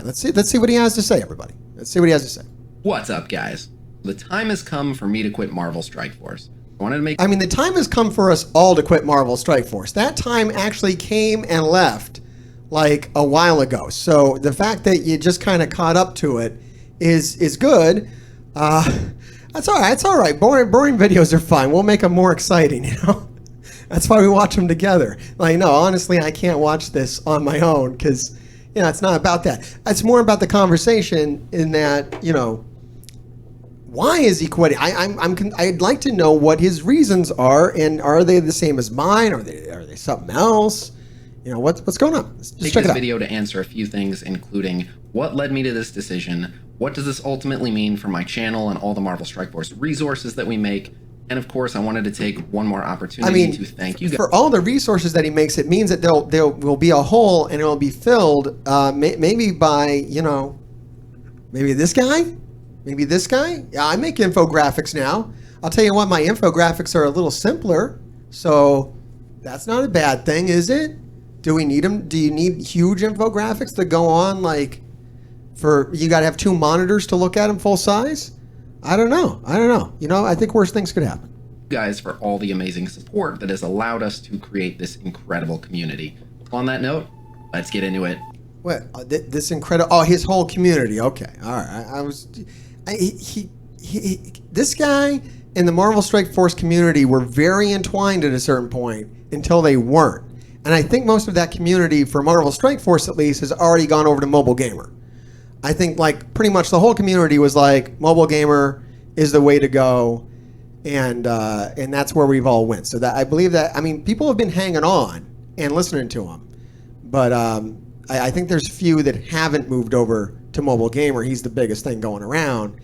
Let's see what he has to say, everybody. Let's see what he has to say. What's up, guys? The time has come for me to quit Marvel Strike Force. I mean, the time has come for us all to quit Marvel Strike Force. That time actually came and left like a while ago. So the fact that you just kind of caught up to it is good. That's all right. It's all right. Boring videos are fine. We'll make them more exciting, you know? That's why we watch them together. Like, no, honestly, I can't watch this on my own because, you know, it's not about that. It's more about the conversation in that, you know, why is he quitting? I'd like to know what his reasons are, and are they the same as mine? Are they something else? You know, what's going on? Let's take check this it out. video to answer a few things, including what led me to this decision, what does this ultimately mean for my channel and all the Marvel Strike Force resources that we make, and of course, I wanted to take one more opportunity to thank you guys for all the resources that he makes. It means that there will be a hole, and it will be filled, maybe by, you know, maybe this guy. Maybe this guy? Yeah, I make infographics now. I'll tell you what, my infographics are a little simpler, so that's not a bad thing, is it? Do we need them? Do you need huge infographics that go on, like, you got to have 2 monitors to look at them full size? I don't know. You know, I think worse things could happen. Guys for all the amazing support that has allowed us to create this incredible community. On that note, let's get into it. What? This incredible... Oh, his whole community. Okay. All right. This guy and the Marvel Strike Force community were very entwined at a certain point until they weren't. And I think most of that community, for Marvel Strike Force at least, has already gone over to Mobile Gamer. I think like pretty much the whole community was like, Mobile Gamer is the way to go, and that's where we've all went. So that I believe that, I mean, people have been hanging on and listening to him, but I think there's few that haven't moved over to Mobile Gamer. He's the biggest thing going around.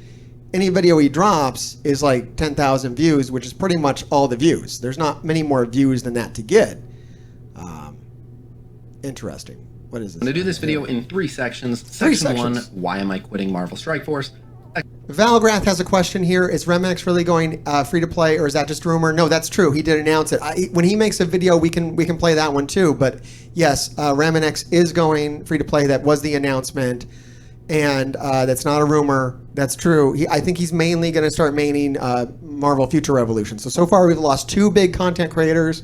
Any video he drops is like 10,000 views, which is pretty much all the views. There's not many more views than that to get. Interesting. What is this? I'm going to do this video in 3 sections. Section 1, why am I quitting Marvel Strike Force? Valgrath has a question here. Is Remex really going free to play, or is that just rumor? No, that's true. He did announce it. When he makes a video, we can play that one too. But yes, Remex is going free to play. That was the announcement, and that's not a rumor. That's true. I think he's mainly going to start maining Marvel Future Revolution. So far we've lost 2 big content creators.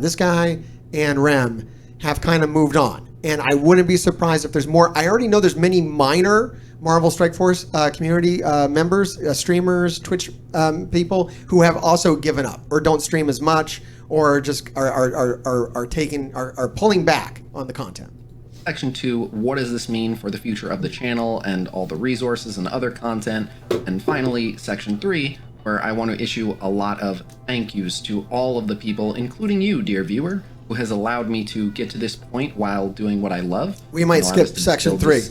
This guy and Rem have kind of moved on, and I wouldn't be surprised if there's more. I already know there's many minor Marvel Strike Force community members, streamers, Twitch people who have also given up or don't stream as much, or just are pulling back on the content. Section 2, what does this mean for the future of the channel and all the resources and other content? And finally, Section 3, where I want to issue a lot of thank yous to all of the people, including you, dear viewer, who has allowed me to get to this point while doing what I love. We might skip Section 3.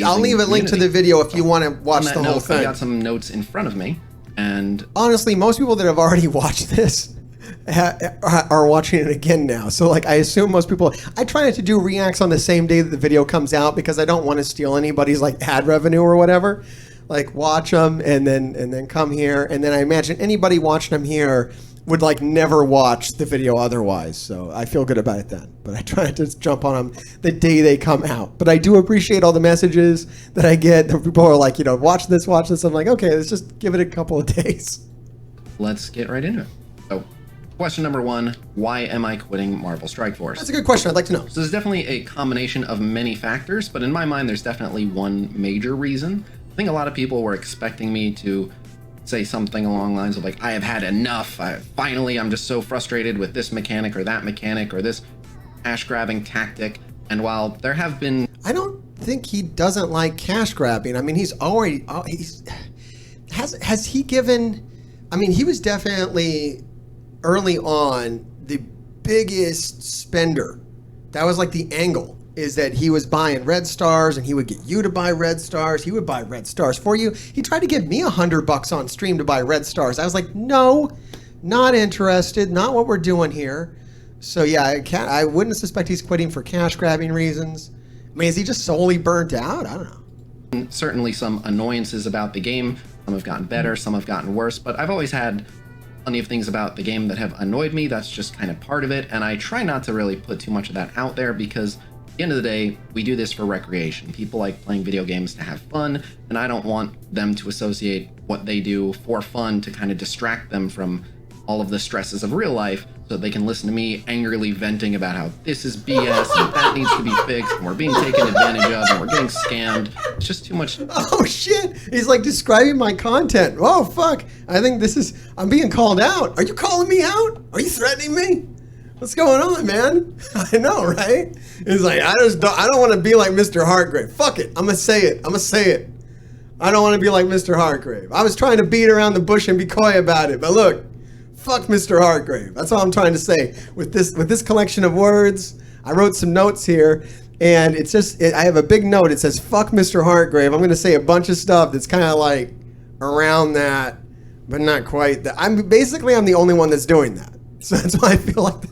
I'll leave a link to the video if you want to watch the whole thing. I got some notes in front of me, and honestly, most people that have already watched this are watching it again now. So, like, I assume most people. I try not to do reacts on the same day that the video comes out because I don't want to steal anybody's like ad revenue or whatever. Like, watch them and then come here, and then I imagine anybody watching them here would like never watch the video otherwise, so I feel good about it then. But I try to jump on them the day they come out. But I do appreciate all the messages that I get. The people are like, you know, watch this. I'm like, okay, let's just give it a couple of days. Let's get right into it. So, question number 1, why am I quitting Marvel Strike Force? That's a good question. I'd like to know. So there's definitely a combination of many factors, but in my mind, there's definitely one major reason. I think a lot of people were expecting me to say something along the lines of like, I have had enough. I'm just so frustrated with this mechanic or that mechanic or this cash grabbing tactic. And while there have been... I don't think he doesn't like cash grabbing. I mean, has he given... I mean, he was definitely early on the biggest spender. That was like the angle, is that he was buying red stars and he would get you to buy red stars. He would buy red stars for you. He tried to give me $100 on stream to buy red stars. I was like, no, not interested. Not what we're doing here. So yeah, I wouldn't suspect he's quitting for cash grabbing reasons. I mean, is he just solely burnt out? I don't know. Certainly some annoyances about the game. Some have gotten better, some have gotten worse, but I've always had plenty of things about the game that have annoyed me. That's just kind of part of it. And I try not to really put too much of that out there because the end of the day, we do this for recreation. People like playing video games to have fun, and I don't want them to associate what they do for fun to kind of distract them from all of the stresses of real life, so they can listen to me angrily venting about how this is BS and that needs to be fixed and we're being taken advantage of and we're getting scammed. It's just too much. Oh shit, he's like describing my content. Oh fuck, I think I'm being called out. Are you calling me out? Are you threatening me? What's going on, man? I know, right? He's like, I don't want to be like Mr. Hargrave. Fuck it, I'm gonna say it. I don't want to be like Mr. Hargrave. I was trying to beat around the bush and be coy about it, but look, fuck Mr. Hargrave. That's all I'm trying to say. With this collection of words, I wrote some notes here, and it's just, I have a big note. It says, fuck Mr. Hargrave. I'm going to say a bunch of stuff that's kind of like around that, but not quite that. I'm the only one that's doing that. So that's why I feel like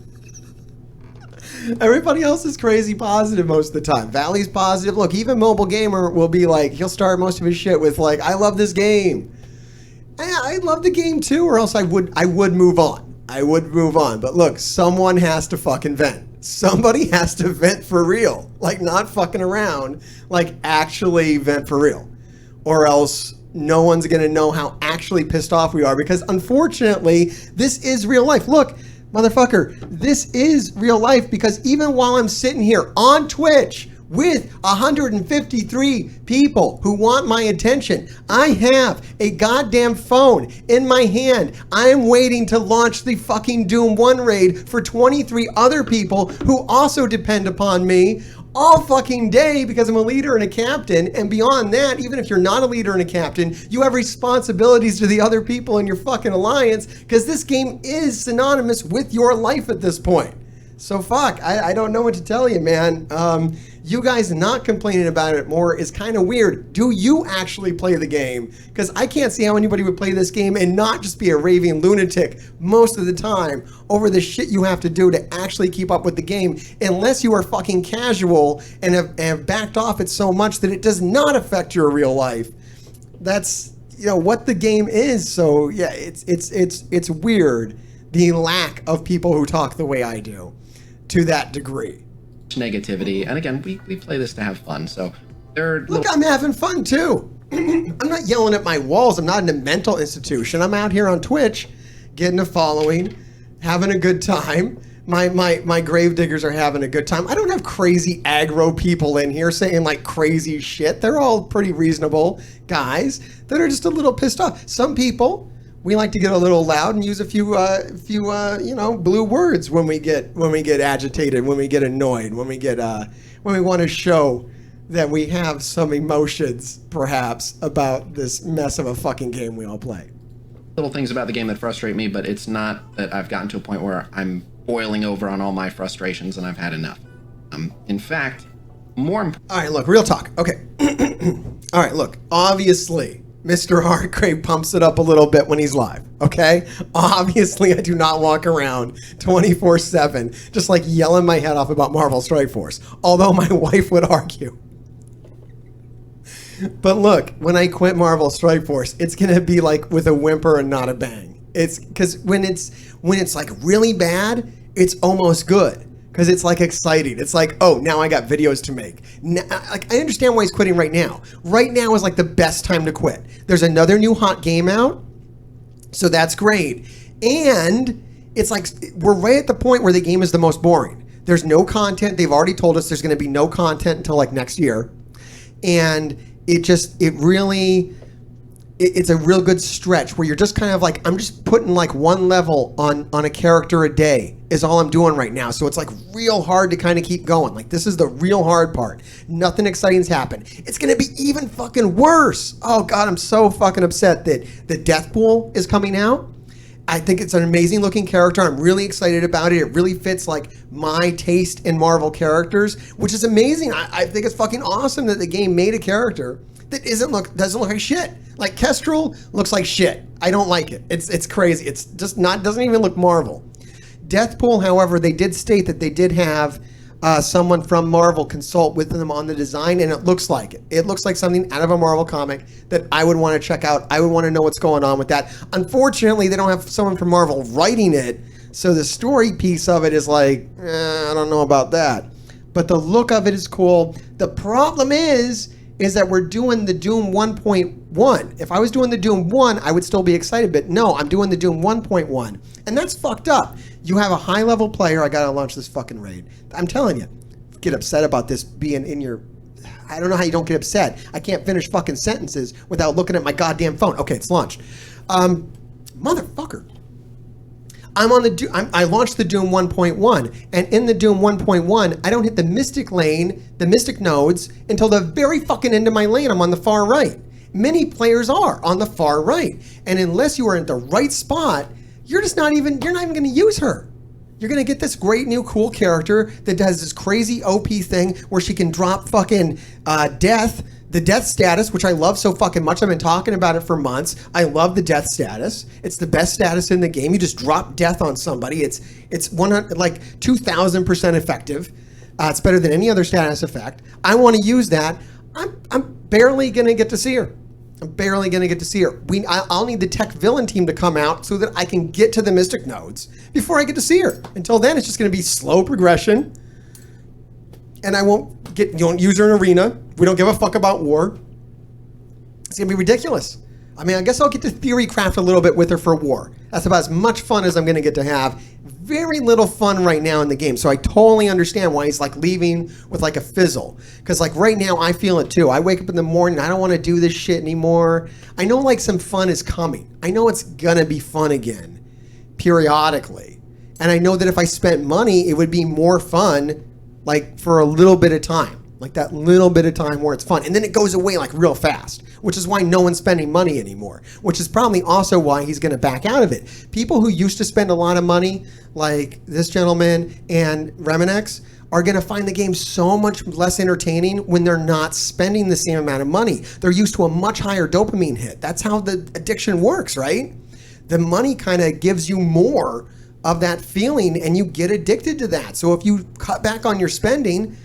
everybody else is crazy positive most of the time. Valley's positive. Look, even Mobile Gamer will be like, he'll start most of his shit with like, I love this game. Yeah, I love the game too, or else I would move on. But look, someone has to fucking vent. Somebody has to vent for real. Like, not fucking around. Like, actually vent for real. Or else no one's going to know how actually pissed off we are, because unfortunately, this is real life. Look, motherfucker, this is real life, because even while I'm sitting here on Twitch with 153 people who want my attention, I have a goddamn phone in my hand. I am waiting to launch the fucking Doom 1 raid for 23 other people who also depend upon me all fucking day, because I'm a leader and a captain. And beyond that, even if you're not a leader and a captain, you have responsibilities to the other people in your fucking alliance, because this game is synonymous with your life at this point. So fuck, I don't know what to tell you, man. You guys not complaining about it more is kind of weird. Do you actually play the game? Because I can't see how anybody would play this game and not just be a raving lunatic most of the time over the shit you have to do to actually keep up with the game, unless you are fucking casual and have backed off it so much that it does not affect your real life. That's, you know, what the game is. So yeah, it's weird, the lack of people who talk the way I do to that degree. Negativity, and again, we play this to have fun, so look, I'm having fun too. I'm not yelling at my walls. I'm not in a mental institution. I'm out here on Twitch getting a following, having a good time. My grave diggers are having a good time. I don't have crazy aggro people in here saying like crazy shit. They're all pretty reasonable guys that are just a little pissed off. Some people, we like to get a little loud and use a few you know, blue words when we get agitated, when we get annoyed, when we want to show that we have some emotions, perhaps, about this mess of a fucking game we all play. Little things about the game that frustrate me, but it's not that I've gotten to a point where I'm boiling over on all my frustrations and I've had enough. In fact, all right, look, real talk. Okay. All right, look, obviously, Mr. Hargrave pumps it up a little bit when he's live, okay? Obviously, I do not walk around 24/7 just like yelling my head off about Marvel Strike Force, although my wife would argue. But look, when I quit Marvel Strike Force, it's going to be like with a whimper and not a bang. It's because when it's like really bad, it's almost good. Because it's like exciting. It's like, oh, now I got videos to make. Now, like, I understand why he's quitting right now. Right now is like the best time to quit. There's another new hot game out, so that's great. And it's like we're right at the point where the game is the most boring. There's no content. They've already told us there's going to be no content until like next year, and it's a real good stretch where you're just kind of like, I'm just putting like one level on a character a day is all I'm doing right now. So it's like real hard to kind of keep going. Like, this is the real hard part. Nothing exciting's happened. It's going to be even fucking worse. Oh God, I'm so fucking upset that the Deathpool is coming out. I think it's an amazing looking character. I'm really excited about it. It really fits like my taste in Marvel characters, which is amazing. I think it's fucking awesome that the game made a character that doesn't look like shit. Like Kestrel looks like shit. I don't like it. It's crazy. It's just doesn't even look Marvel. Deathpool, however, they did state that they did have someone from Marvel consult with them on the design, and it looks like it. It looks like something out of a Marvel comic that I would want to check out. I would want to know what's going on with that. Unfortunately, they don't have someone from Marvel writing it, so the story piece of it is like, I don't know about that. but the look of it is cool. The problem is that we're doing the Doom 1.1. If I was doing the Doom 1, I would still be excited, but no, I'm doing the Doom 1.1. And that's fucked up. You have a high-level player. I gotta launch this fucking raid. I'm telling you, get upset about this being in your... I don't know how you don't get upset. I can't finish fucking sentences without looking at my goddamn phone. Okay, it's launched. Motherfucker. I launched the Doom 1.1, and in the Doom 1.1, I don't hit the Mystic lane, the Mystic nodes, until the very fucking end of my lane. I'm on the far right. Many players are on the far right, and unless you are at the right spot, you're not even going to use her. You're going to get this great new cool character that does this crazy OP thing where she can drop fucking the death status, which I love so fucking much. I've been talking about it for months. I love the death status. It's the best status in the game. You just drop death on somebody. It's 100, like 2,000% effective. It's better than any other status effect. I want to use that. I'm barely going to get to see her. I'll need the tech villain team to come out so that I can get to the Mystic nodes before I get to see her. Until then, it's just going to be slow progression. And I won't use her in arena. We don't give a fuck about war. It's going to be ridiculous. I mean, I guess I'll get to theory craft a little bit with her for war. That's about as much fun as I'm going to get to have. Very little fun right now in the game. So I totally understand why he's like leaving with like a fizzle. Because like right now, I feel it too. I wake up in the morning, I don't want to do this shit anymore. I know like some fun is coming. I know it's going to be fun again, periodically. And I know that if I spent money, it would be more fun like for a little bit of time. Like that little bit of time where it's fun. And then it goes away like real fast, which is why no one's spending money anymore, which is probably also why he's going to back out of it. People who used to spend a lot of money, like this gentleman and Remenex, are going to find the game so much less entertaining when they're not spending the same amount of money. They're used to a much higher dopamine hit. That's how the addiction works, right? The money kind of gives you more of that feeling and you get addicted to that. So if you cut back on your spending,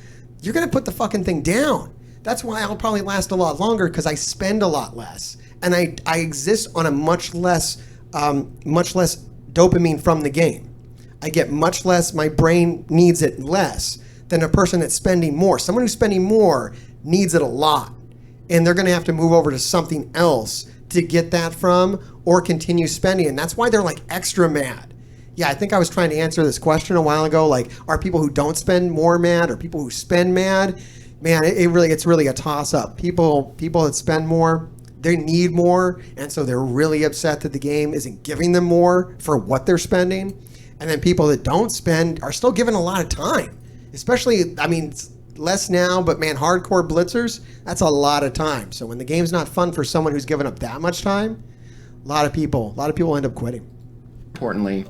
you're going to put the fucking thing down. That's why I'll probably last a lot longer, because I spend a lot less. And I exist on a much less dopamine from the game. I get much less, my brain needs it less than a person that's spending more. Someone who's spending more needs it a lot. And they're going to have to move over to something else to get that from or continue spending. And that's why they're like extra mad. Yeah, I think I was trying to answer this question a while ago. Like, are people who don't spend more mad, or people who spend mad? Man, it's really a toss-up. People that spend more, they need more, and so they're really upset that the game isn't giving them more for what they're spending. And then people that don't spend are still given a lot of time. Especially, I mean, it's less now, but man, hardcore blitzers, that's a lot of time. So when the game's not fun for someone who's given up that much time, a lot of people end up quitting. Importantly,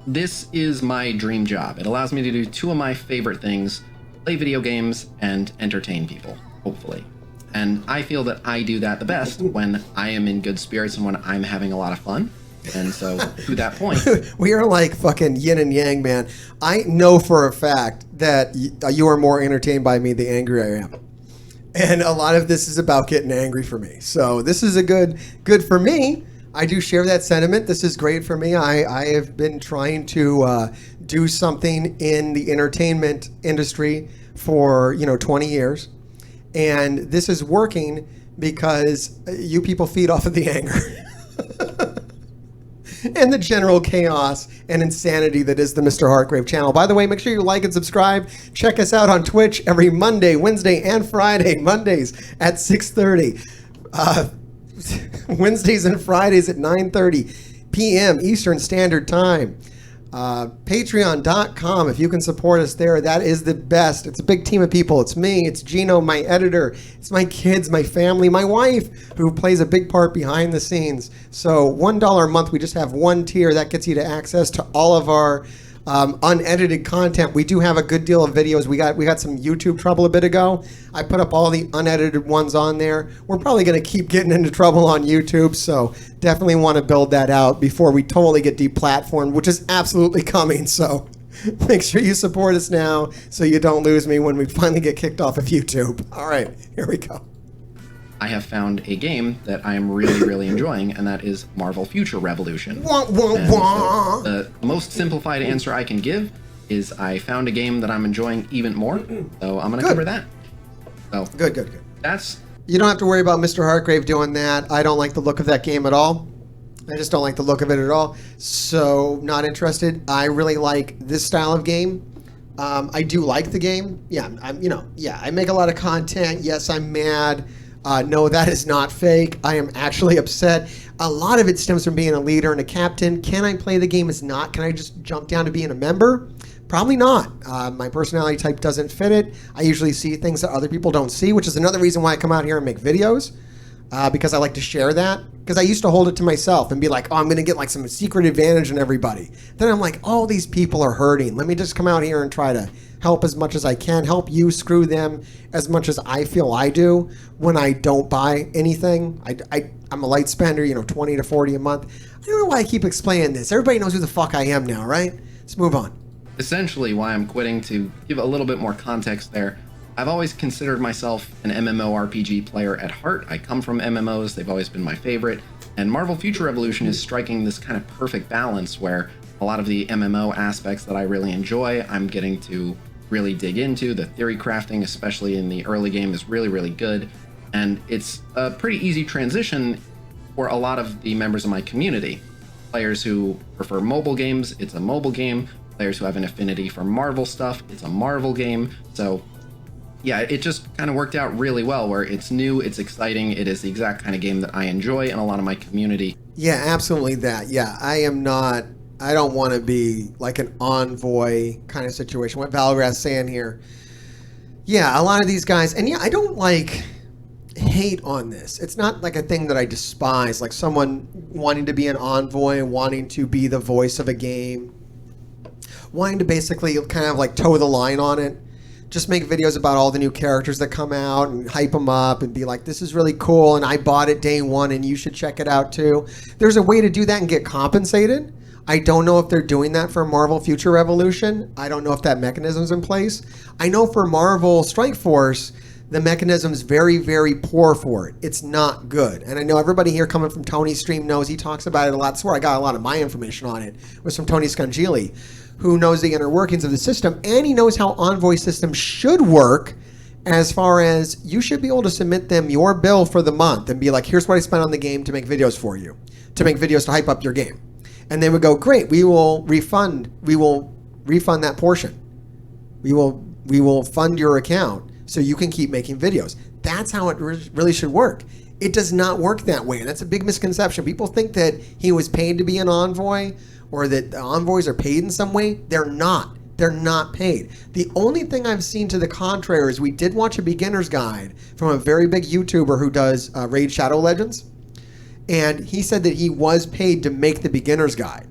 this is my dream job. It allows me to do two of my favorite things: play video games and entertain people, hopefully. And I feel that I do that the best when I am in good spirits and when I'm having a lot of fun. And so, to that point... We are like fucking yin and yang, man. I know for a fact that you are more entertained by me the angrier I am. And a lot of this is about getting angry for me. So this is a good for me. I do share that sentiment. This is great for me. I have been trying to do something in the entertainment industry for 20 years, and this is working because you people feed off of the anger and the general chaos and insanity that is the Mr. Heartgrave channel. By the way, make sure you like and subscribe. Check us out on Twitch every Monday, Wednesday, and Friday. Mondays at 6:30. Wednesdays and Fridays at 9:30 p.m. Eastern Standard Time. Patreon.com, if you can support us there, that is the best. It's a big team of people. It's me, it's Gino, my editor, it's my kids, my family, my wife, who plays a big part behind the scenes. So $1 a month, we just have one tier. That gets you to access to all of our unedited content. We do have a good deal of videos. We got some YouTube trouble a bit ago. I put up all the unedited ones on there. We're probably going to keep getting into trouble on YouTube, so definitely want to build that out before we totally get deplatformed, which is absolutely coming. So make sure you support us now so you don't lose me when we finally get kicked off of YouTube. All right, here we go. I have found a game that I am really, really enjoying, and that is Marvel Future Revolution. Wah, wah, wah. So the most simplified answer I can give is I found a game that I'm enjoying even more, so I'm going to cover that. So Good. that's... You don't have to worry about Mr. Hartgrave doing that. I don't like the look of that game at all. I just don't like the look of it at all. So, not interested. I really like this style of game. I do like the game. Yeah, I make a lot of content. Yes, I'm mad. No, that is not fake. I am actually upset. A lot of it stems from being a leader and a captain. Can I play the game as not? Can I just jump down to being a member? Probably not. My personality type doesn't fit it. I usually see things that other people don't see, which is another reason why I come out here and make videos, because I like to share that. Because I used to hold it to myself and be like, oh, I'm going to get like some secret advantage on everybody. Then I'm like, all these people are hurting. Let me just come out here and try to help as much as I can, help you screw them as much as I feel I do when I don't buy anything. I'm a light spender, 20 to 40 a month. I don't know why I keep explaining this. Everybody knows who the fuck I am now, right? Let's move on. Essentially why I'm quitting, to give a little bit more context there. I've always considered myself an MMORPG player at heart. I come from MMOs, they've always been my favorite, and Marvel Future Revolution is striking this kind of perfect balance where a lot of the MMO aspects that I really enjoy, I'm getting to really dig into. The theory crafting, especially in the early game, is really, really good, and it's a pretty easy transition for a lot of the members of my community. Players who prefer mobile games, it's a mobile game. Players who have an affinity for Marvel stuff, it's a Marvel game. So yeah, it just kind of worked out really well where it's new, it's exciting, it is the exact kind of game that I enjoy and a lot of my community. Yeah, absolutely that. Yeah, I don't want to be like an envoy kind of situation. What Valgrath's saying here. Yeah, a lot of these guys, and yeah, I don't like hate on this. It's not like a thing that I despise, like someone wanting to be an envoy, wanting to be the voice of a game, wanting to basically kind of like toe the line on it. Just make videos about all the new characters that come out and hype them up and be like, this is really cool and I bought it day one and you should check it out too. There's a way to do that and get compensated. I don't know if they're doing that for Marvel Future Revolution. I don't know if that mechanism's in place. I know for Marvel Strike Force, the mechanism's very, very poor for it. It's not good. And I know everybody here coming from Tony's stream knows he talks about it a lot. That's where I got a lot of my information on it, was from Tony Scungili, who knows the inner workings of the system, and he knows how Envoy system should work as far as you should be able to submit them your bill for the month and be like, here's what I spent on the game to make videos for you, to make videos to hype up your game. And they would go, great, we will refund that portion. We will fund your account so you can keep making videos. That's how it really should work. It does not work that way, and that's a big misconception. People think that he was paid to be an envoy, or that the envoys are paid in some way. They're not. They're not paid. The only thing I've seen to the contrary is we did watch a beginner's guide from a very big YouTuber who does Raid Shadow Legends. And he said that he was paid to make the beginner's guide,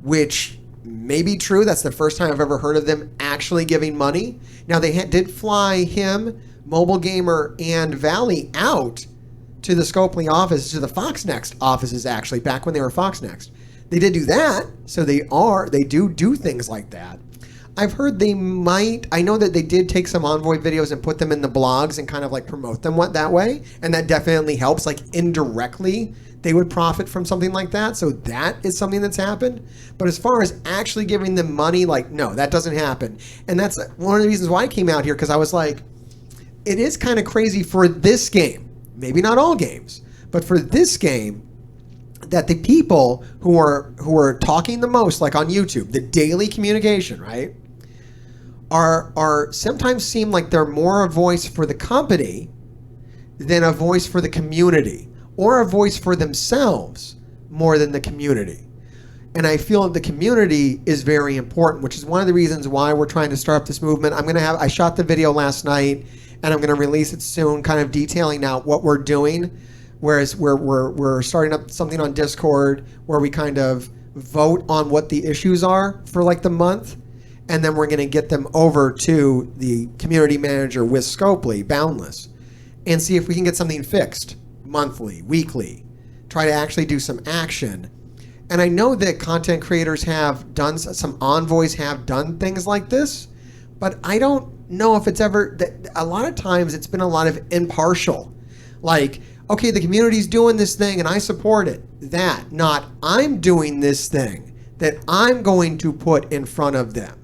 which may be true. That's the first time I've ever heard of them actually giving money. Now, they did fly him, Mobile Gamer, and Valley out to the Scopely office, to the Fox Next offices, actually, back when they were Fox Next. They did do that, so they do things like that. I've heard they might, I know that they did take some Envoy videos and put them in the blogs and kind of like promote them that way, and that definitely helps, like indirectly, they would profit from something like that, so that is something that's happened. But as far as actually giving them money, like, no, that doesn't happen. And that's one of the reasons why I came out here, because I was like, it is kind of crazy for this game, maybe not all games, but for this game, that the people who are talking the most, like on YouTube, the daily communication, right, are sometimes seem like they're more a voice for the company than a voice for the community, or a voice for themselves more than the community. And I feel that the community is very important, which is one of the reasons why we're trying to start up this movement. I shot the video last night, and I'm going to release it soon, kind of detailing out what we're doing. Whereas we're starting up something on Discord where we kind of vote on what the issues are for like the month, and then we're going to get them over to the community manager with Scopely, Boundless, and see if we can get something fixed monthly, weekly, try to actually do some action. And I know that content creators have done, some envoys have done things like this, but I don't know if it's ever, a lot of times it's been a lot of impartial, like, okay, the community's doing this thing and I support it. That, not I'm doing this thing that I'm going to put in front of them.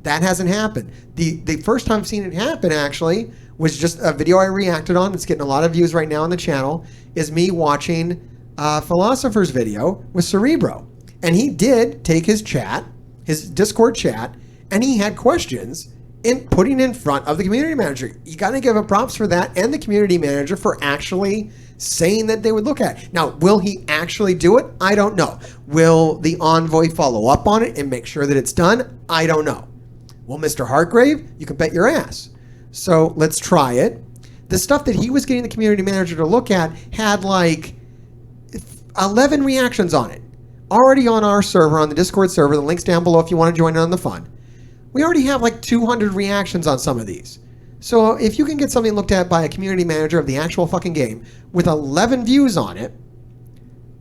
That hasn't happened. The first time I've seen it happen, actually, was just a video I reacted on. It's getting a lot of views right now on the channel, is me watching Philosopher's video with Cerebro. And he did take his chat, his Discord chat, and he had questions in putting in front of the community manager. You got to give him props for that, and the community manager for actually saying that they would look at it. Now, will he actually do it? I don't know. Will the envoy follow up on it and make sure that it's done? I don't know. Well, Mr. Hargrave, you can bet your ass. So let's try it. The stuff that he was getting the community manager to look at had like 11 reactions on it. Already on our server, on the Discord server, the link's down below if you want to join in on the fun. We already have like 200 reactions on some of these. So if you can get something looked at by a community manager of the actual fucking game with 11 views on it,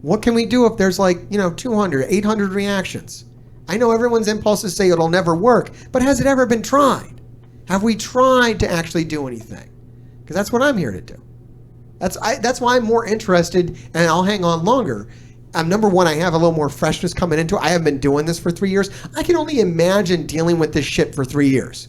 what can we do if there's like, 200, 800 reactions? I know everyone's impulses say it'll never work, but has it ever been tried? Have we tried to actually do anything? Because that's what I'm here to do. That's why I'm more interested, and I'll hang on longer. Number one, I have a little more freshness coming into it. I haven't been doing this for 3 years. I can only imagine dealing with this shit for 3 years.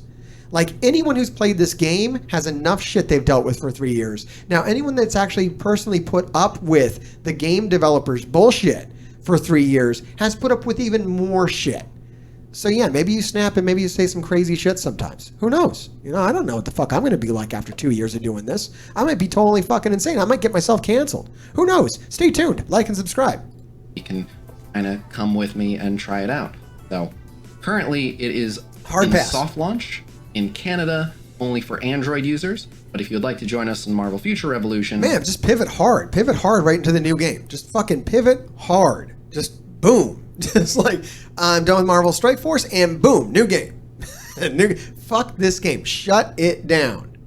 Like, anyone who's played this game has enough shit they've dealt with for 3 years. Now, anyone that's actually personally put up with the game developers' bullshit for 3 years has put up with even more shit. So yeah, maybe you snap and maybe you say some crazy shit sometimes. Who knows? I don't know what the fuck I'm going to be like after 2 years of doing this. I might be totally fucking insane. I might get myself canceled. Who knows? Stay tuned. Like and subscribe. You can kind of come with me and try it out. So currently it is Hard in pass. soft launch in Canada, only for Android users. But if you'd like to join us in Marvel Future Revolution... Man, just pivot hard. Pivot hard right into the new game. Just fucking pivot hard. Just boom. Just like, I'm done with Marvel Strike Force, and boom, new game. Fuck this game. Shut it down.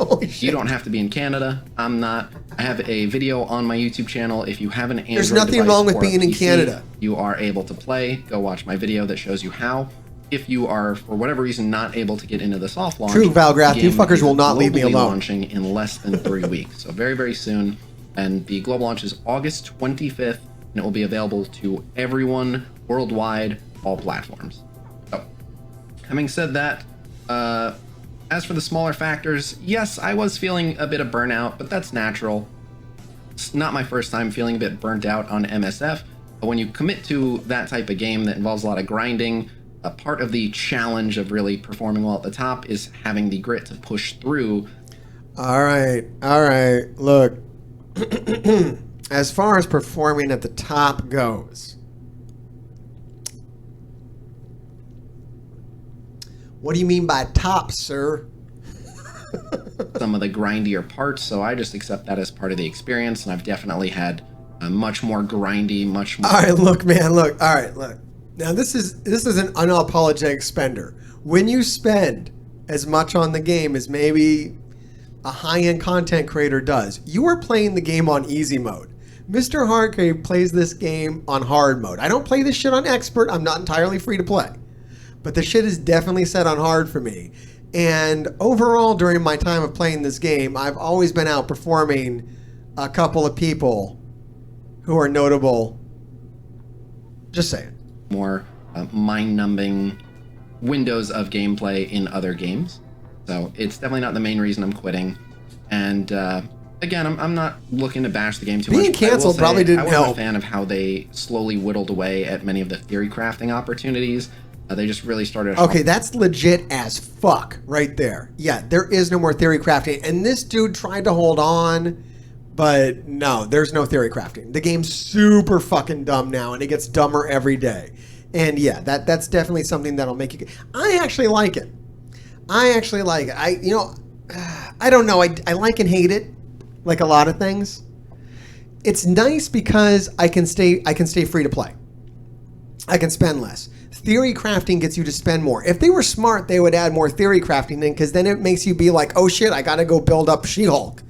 Holy shit. You don't have to be in Canada. I'm not. I have a video on my YouTube channel. If you have an Android There's nothing device wrong with or a being in PC, Canada. You are able to play. Go watch my video that shows you how. If you are, for whatever reason, not able to get into the soft launch... True, Valgrath. the You game fuckers is will not leave me globally alone. launching in less than 3 weeks. So very, very soon. And the global launch is August 25th. And it will be available to everyone worldwide, all platforms. So, having said that, as for the smaller factors, yes, I was feeling a bit of burnout, but that's natural. It's not my first time feeling a bit burnt out on MSF, but when you commit to that type of game that involves a lot of grinding, a part of the challenge of really performing well at the top is having the grit to push through. All right. Look, as far as performing at the top goes, what do you mean by top, sir? Some of the grindier parts, so I just accept that as part of the experience, and I've definitely had a much more grindy, much more... All right, look, man, look. All right, look. Now, this is an unapologetic spender. When you spend as much on the game as maybe a high-end content creator does, you are playing the game on easy mode. Mr. Hargrave plays this game on hard mode. I don't play this shit on expert. I'm not entirely free to play. But the shit is definitely set on hard for me. And overall, during my time of playing this game, I've always been outperforming a couple of people who are notable. Just saying. More mind-numbing windows of gameplay in other games. So it's definitely not the main reason I'm quitting. And again, I'm not looking to bash the game too much. Being canceled probably didn't help. I was a fan of how they slowly whittled away at many of the theory crafting opportunities. They just really started... Okay, that's legit as fuck right there. Yeah, there is no more theory crafting. And this dude tried to hold on, but no, there's no theory crafting. The game's super fucking dumb now, and it gets dumber every day. And yeah, that's definitely something that'll make you... I actually like it. I don't know. I like and hate it, like a lot of things. It's nice because I can stay free to play. I can spend less. Theory crafting gets you to spend more. If they were smart, they would add more theory crafting in, because then it makes you be like, oh shit, I gotta go build up She-Hulk.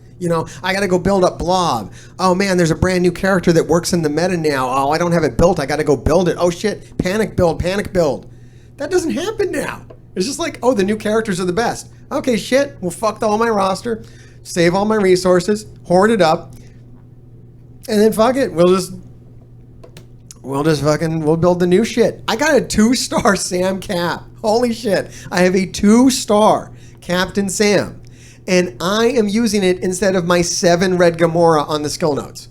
I gotta go build up Blob. Oh man, there's a brand new character that works in the meta now. Oh, I don't have it built. I gotta go build it. Oh shit, panic build. That doesn't happen now. It's just like, oh, the new characters are the best. Okay, shit, well, fuck all my roster, save all my resources, hoard it up, and then fuck it. we'll build the new shit. I got a 2-star Sam Cap. Holy shit. I have a 2-star Captain Sam. And I am using it instead of my 7 red Gamora on the skill notes.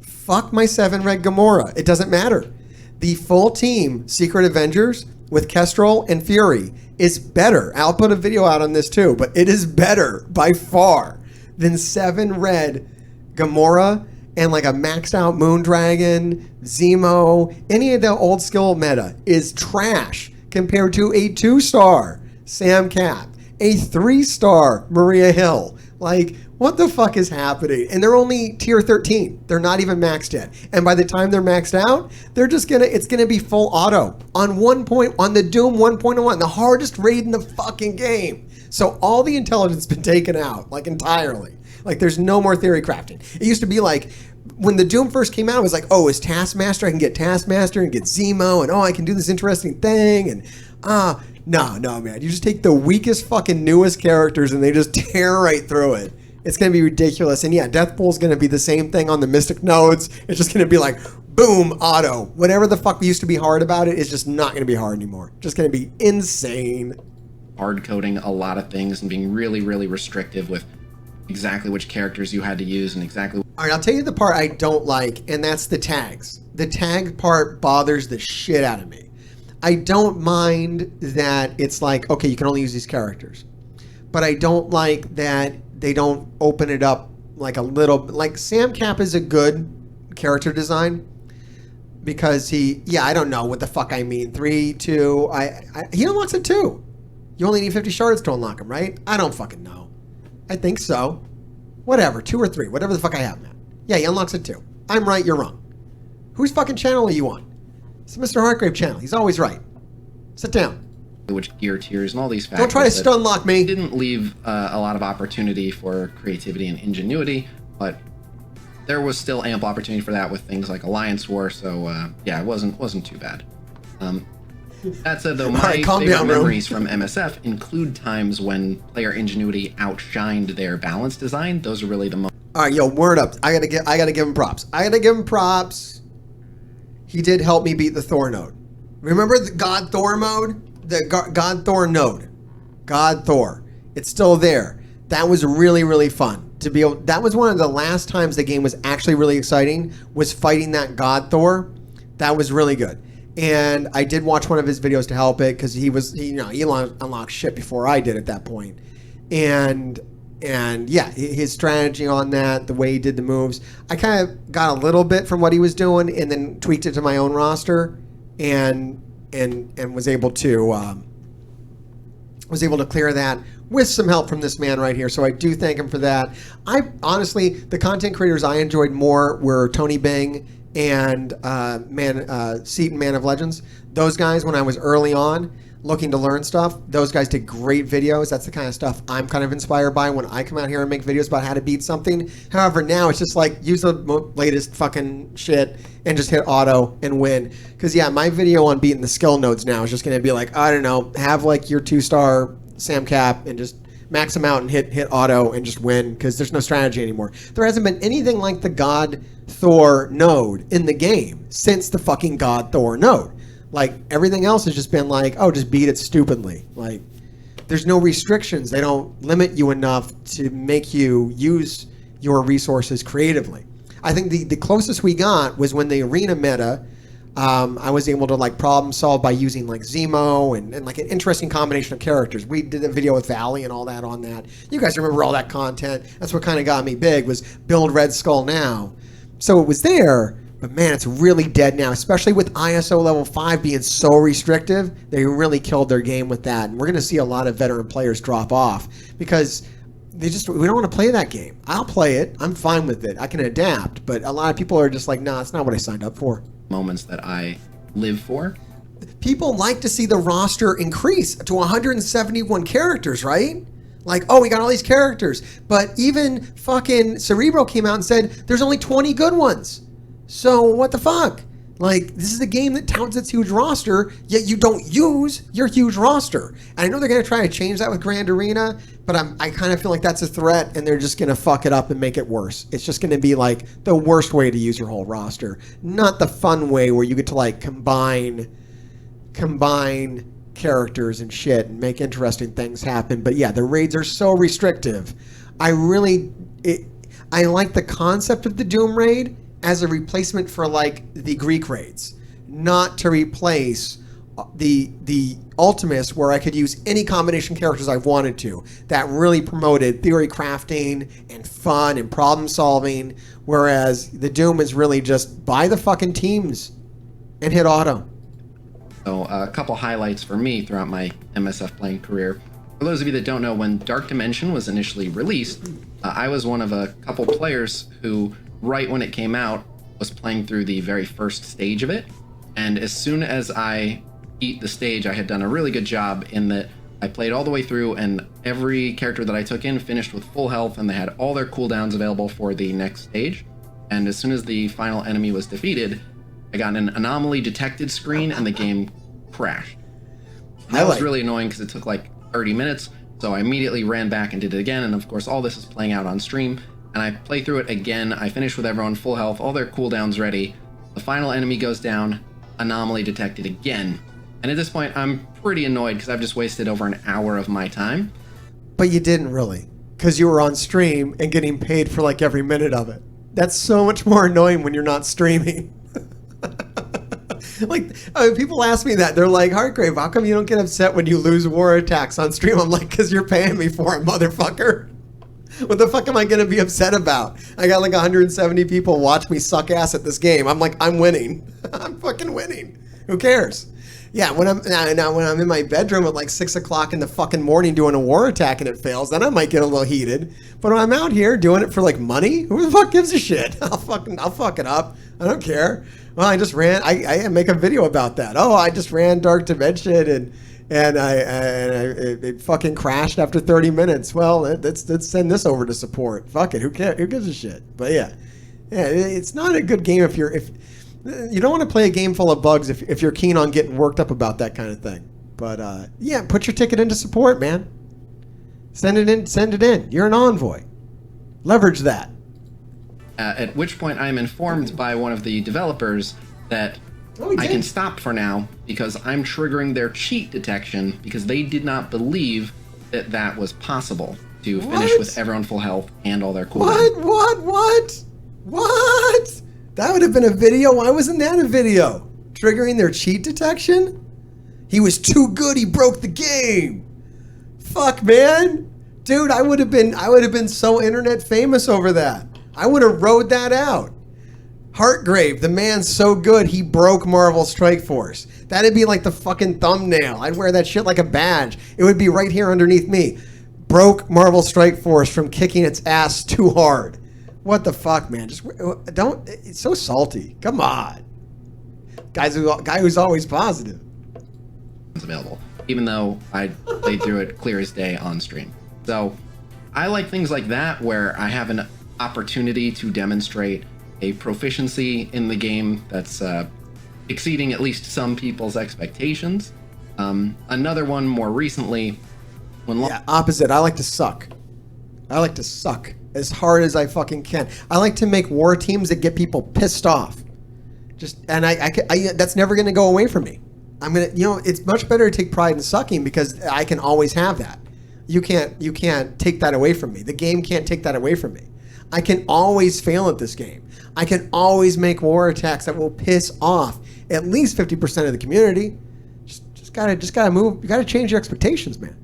Fuck my 7 red Gamora. It doesn't matter. The full team, Secret Avengers, with Kestrel and Fury, is better. I'll put a video out on this too, but it is better by far than 7 red Gamora and like a maxed out Moondragon, Zemo. Any of the old skill meta is trash compared to a 2-star Sam Cap, a 3-star Maria Hill. Like, what the fuck is happening? And they're only tier 13. They're not even maxed yet. And by the time they're maxed out, it's gonna be full auto on the Doom 1.01, the hardest raid in the fucking game. So all the intelligence has been taken out, like entirely. Like there's no more theory crafting. It used to be like, when the Doom first came out, it was like, oh, it's Taskmaster. I can get Taskmaster and get Zemo, and oh, I can do this interesting thing, and no, man. You just take the weakest fucking newest characters and they just tear right through it. It's going to be ridiculous. And yeah, Deathpool's going to be the same thing on the Mystic nodes. It's just going to be like, boom, auto. Whatever the fuck used to be hard about it is just not going to be hard anymore. Just going to be insane. Hard coding a lot of things and being really, really restrictive with exactly which characters you had to use and exactly. All right, I'll tell you the part I don't like, and that's the tags. The tag part bothers the shit out of me. I don't mind that it's like, okay, you can only use these characters. But I don't like that they don't open it up like a little, like Sam Cap is a good character design because I don't know what the fuck I mean. 3, 2, he unlocks it too. You only need 50 shards to unlock him, right? I don't fucking know. I think so. Whatever, 2 or 3, whatever the fuck I have, man. Yeah, he unlocks it too. I'm right, you're wrong. Whose fucking channel are you on? It's Mr. Hartgrave channel. He's always right. Sit down. Which gear tiers and all these factors. Don't try to stun lock me. Didn't leave a lot of opportunity for creativity and ingenuity, but there was still ample opportunity for that with things like Alliance War. So yeah, it wasn't too bad. That said, though, my favorite memories from MSF include times when player ingenuity outshined their balance design. Those are really the most. All right, yo, word up. I gotta give him props. He did help me beat the Thor node. Remember the God Thor mode? The God Thor node. God Thor. It's still there. That was really, really fun. That was one of the last times the game was actually really exciting, was fighting that God Thor. That was really good. And I did watch one of his videos to help it because he unlocked shit before I did at that point. And yeah, his strategy on that, the way he did the moves, I kind of got a little bit from what he was doing and then tweaked it to my own roster and was able to clear that with some help from this man right here. So I do thank him for that. I honestly, the content creators I enjoyed more were Tony Bing and Seaton, Man of Legends. Those guys, when I was early on looking to learn stuff, those guys did great videos. That's the kind of stuff I'm kind of inspired by when I come out here and make videos about how to beat something. However, now it's just like use the latest fucking shit and just hit auto and win. Because yeah, my video on beating the skill nodes now is just going to be like, I don't know, have like your 2-star Sam Cap and just max them out and hit auto and just win because there's no strategy anymore. There hasn't been anything like the God Thor node in the game since the fucking God Thor node. Like, everything else has just been like, oh, just beat it stupidly. Like, there's no restrictions. They don't limit you enough to make you use your resources creatively. I think the closest we got was when the arena meta, I was able to, like, problem solve by using, like, Zemo and like, an interesting combination of characters. We did a video with Valley and all that on that. You guys remember all that content. That's what kind of got me big, was build Red Skull now. So it was there. But man, it's really dead now, especially with ISO level 5 being so restrictive. They really killed their game with that. And we're going to see a lot of veteran players drop off because we don't want to play that game. I'll play it. I'm fine with it. I can adapt. But a lot of people are just like, nah, it's not what I signed up for. Moments that I live for. People like to see the roster increase to 171 characters, right? Like, oh, we got all these characters. But even fucking Cerebro came out and said there's only 20 good ones. So what the fuck? Like, this is a game that touts its huge roster, yet you don't use your huge roster. And I know they're going to try to change that with Grand Arena, but I kind of feel like that's a threat, and they're just going to fuck it up and make it worse. It's just going to be, like, the worst way to use your whole roster. Not the fun way where you get to, like, combine characters and shit and make interesting things happen. But, yeah, the raids are so restrictive. I like the concept of the Doom raid as a replacement for like the Greek raids, not to replace the Ultimus where I could use any combination characters I wanted to. That really promoted theory crafting and fun and problem solving, whereas the Doom is really just buy the fucking teams and hit auto. So a couple highlights for me throughout my MSF playing career. For those of you that don't know, when Dark Dimension was initially released, I was one of a couple players who, right when it came out, was playing through the very first stage of it. And as soon as I beat the stage, I had done a really good job in that I played all the way through, and every character that I took in finished with full health, and they had all their cooldowns available for the next stage. And as soon as the final enemy was defeated, I got an anomaly detected screen and the game crashed. And that was really annoying because it took like 30 minutes. So I immediately ran back and did it again. And of course, all this is playing out on stream. And I play through it again. I finish with everyone full health, all their cooldowns ready. The final enemy goes down, anomaly detected again. And at this point, I'm pretty annoyed because I've just wasted over an hour of my time. But you didn't really, because you were on stream and getting paid for like every minute of it. That's so much more annoying when you're not streaming. Like, people ask me that. They're like, Heartgrave, how come you don't get upset when you lose war attacks on stream? I'm like, because you're paying me for it, motherfucker. What the fuck am I going to be upset about? I got like 170 people watch me suck ass at this game. I'm like, I'm winning. I'm fucking winning. Who cares? Yeah, when I'm in my bedroom at like 6 o'clock in the fucking morning doing a war attack and it fails, then I might get a little heated. But when I'm out here doing it for like money, who the fuck gives a shit? I'll fuck it up. I don't care. Well, I just ran. I make a video about that. Oh, I just ran Dark Dimension and it fucking crashed after 30 minutes. Well, let's send this over to support. Fuck it. Who cares? Who gives a shit? But yeah, it's not a good game if you don't want to play a game full of bugs if you're keen on getting worked up about that kind of thing. But yeah, put your ticket into support, man. Send it in. You're an envoy. Leverage that. At which point I'm informed by one of the developers that I can stop for now because I'm triggering their cheat detection because they did not believe that that was possible to finish with everyone full health and all their cooldowns. What? That would have been a video. Why wasn't that a video? Triggering their cheat detection? He was too good. He broke the game. Fuck, man. Dude, I would have been so internet famous over that. I would have rode that out. Heartgrave, the man's so good, he broke Marvel Strike Force. That'd be like the fucking thumbnail. I'd wear that shit like a badge. It would be right here underneath me. Broke Marvel Strike Force from kicking its ass too hard. What the fuck, man? Just don't. It's so salty. Come on, guy who's always positive. It's available, even though I played through it clear as day on stream. So I like things like that where I have an opportunity to demonstrate a proficiency in the game that's exceeding at least some people's expectations. Another one more recently, opposite. I like to suck. I like to suck as hard as I fucking can. I like to make war teams that get people pissed off. That's never going to go away from me. It's much better to take pride in sucking because I can always have that. You can't take that away from me. The game can't take that away from me. I can always fail at this game. I can always make war attacks that will piss off at least 50% of the community. Just gotta move. You gotta change your expectations, man.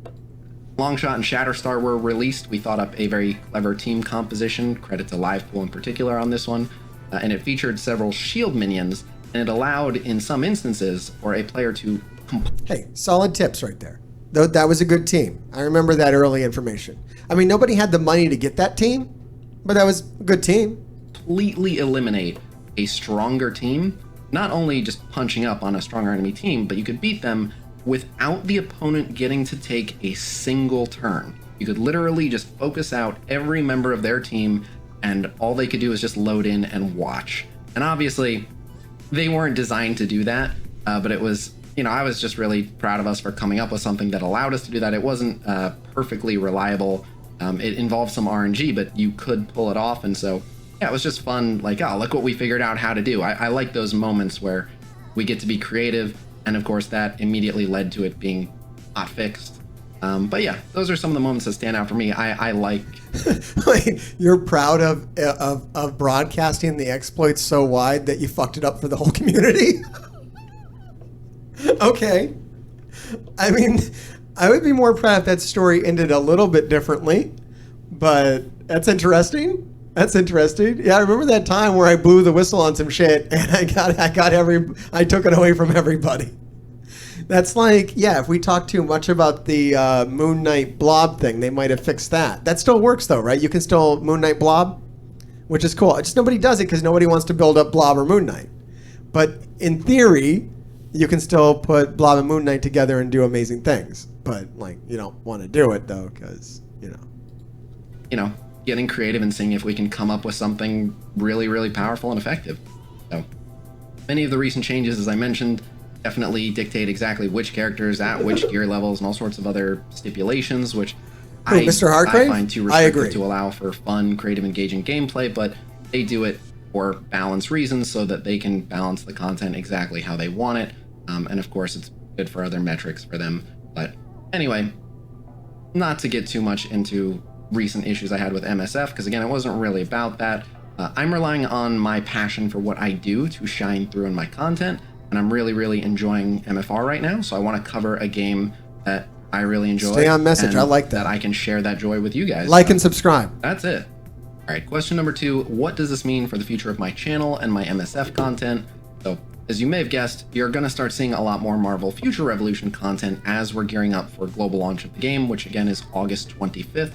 Longshot and Shatterstar were released. We thought up a very clever team composition. Credit to Livepool in particular on this one, and it featured several shield minions, and it allowed, in some instances, for a player to. Hey, solid tips right there. Though that was a good team. I remember that early information. I mean, nobody had the money to get that team. But that was a good team. Completely eliminate a stronger team, not only just punching up on a stronger enemy team, but you could beat them without the opponent getting to take a single turn. You could literally just focus out every member of their team, and all they could do is just load in and watch. And obviously, they weren't designed to do that, but it was, I was just really proud of us for coming up with something that allowed us to do that. It wasn't perfectly reliable. It involved some RNG, but you could pull it off. And so, yeah, it was just fun. Like, oh, look what we figured out how to do. I like those moments where we get to be creative. And of course, that immediately led to it being not fixed. But yeah, those are some of the moments that stand out for me. I like. You're proud of broadcasting the exploits so wide that you fucked it up for the whole community? Okay. I mean, I would be more proud if that story ended a little bit differently, but that's interesting. That's interesting. Yeah, I remember that time where I blew the whistle on some shit and I took it away from everybody. That's like, yeah, if we talk too much about the Moon Knight blob thing, they might have fixed that. That still works though, right? You can still Moon Knight blob, which is cool. Just nobody does it because nobody wants to build up blob or Moon Knight. But in theory, you can still put blob and Moon Knight together and do amazing things. But like, you don't want to do it though, because getting creative and seeing if we can come up with something really, really powerful and effective. So many of the recent changes, as I mentioned, definitely dictate exactly which characters at which gear levels and all sorts of other stipulations, which Mr. Hargrave? I find too restrictive to allow for fun, creative, engaging gameplay, but they do it for balance reasons so that they can balance the content exactly how they want it. And of course, it's good for other metrics for them. But anyway, not to get too much into recent issues I had with MSF, because again, it wasn't really about that. I'm relying on my passion for what I do to shine through in my content, and I'm really, really enjoying MFR right now, so I want to cover a game that I really enjoy. Stay on message, I like that. That I can share that joy with you guys. Like and subscribe. That's it. All right, question number 2, what does this mean for the future of my channel and my MSF content? So, as you may have guessed, you're going to start seeing a lot more Marvel Future Revolution content as we're gearing up for global launch of the game, which again is August 25th.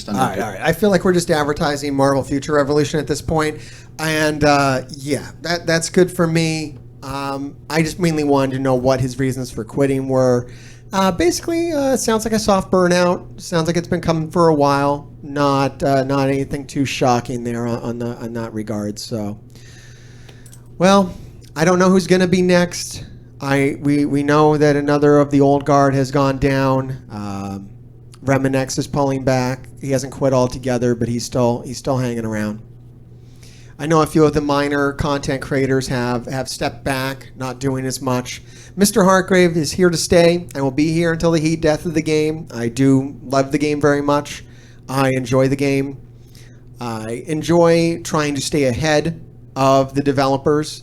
All right. I feel like we're just advertising Marvel Future Revolution at this point. And yeah, that's good for me. I just mainly wanted to know what his reasons for quitting were. Basically, sounds like a soft burnout. Sounds like it's been coming for a while. Not anything too shocking there on that regard. So, well, I don't know who's going to be next. We know that another of the old guard has gone down. Reminex is pulling back. He hasn't quit altogether, but he's still hanging around. I know a few of the minor content creators have stepped back, not doing as much. Mr. Hargrave is here to stay and will be here until the heat death of the game. I do love the game very much. I enjoy the game. I enjoy trying to stay ahead of the developers.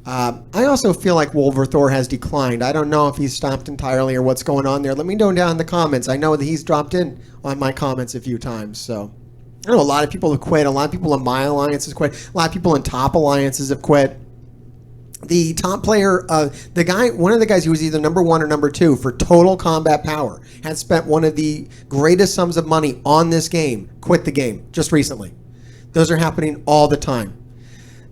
I also feel like Wolverthor has declined. I don't know if he's stopped entirely or what's going on there. Let me know down in the comments. I know that he's dropped in on my comments a few times. So I know a lot of people have quit. A lot of people in my alliance has quit. A lot of people in top alliances have quit. The top player, one of the guys who was either number 1 or number 2 for total combat power, had spent one of the greatest sums of money on this game, quit the game just recently. Those are happening all the time.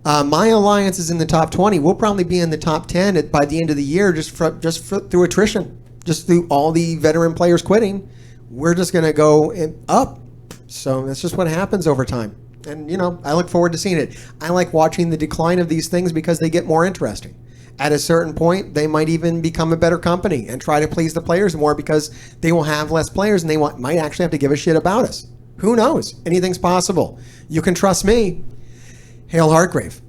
My alliance is in the top 20. We'll probably be in the top 10 by the end of the year just through attrition, just through all the veteran players quitting. We're just going to go up. So that's just what happens over time. And, I look forward to seeing it. I like watching the decline of these things because they get more interesting. At a certain point, they might even become a better company and try to please the players more because they will have less players and they might actually have to give a shit about us. Who knows? Anything's possible. You can trust me. Hail Hargrave.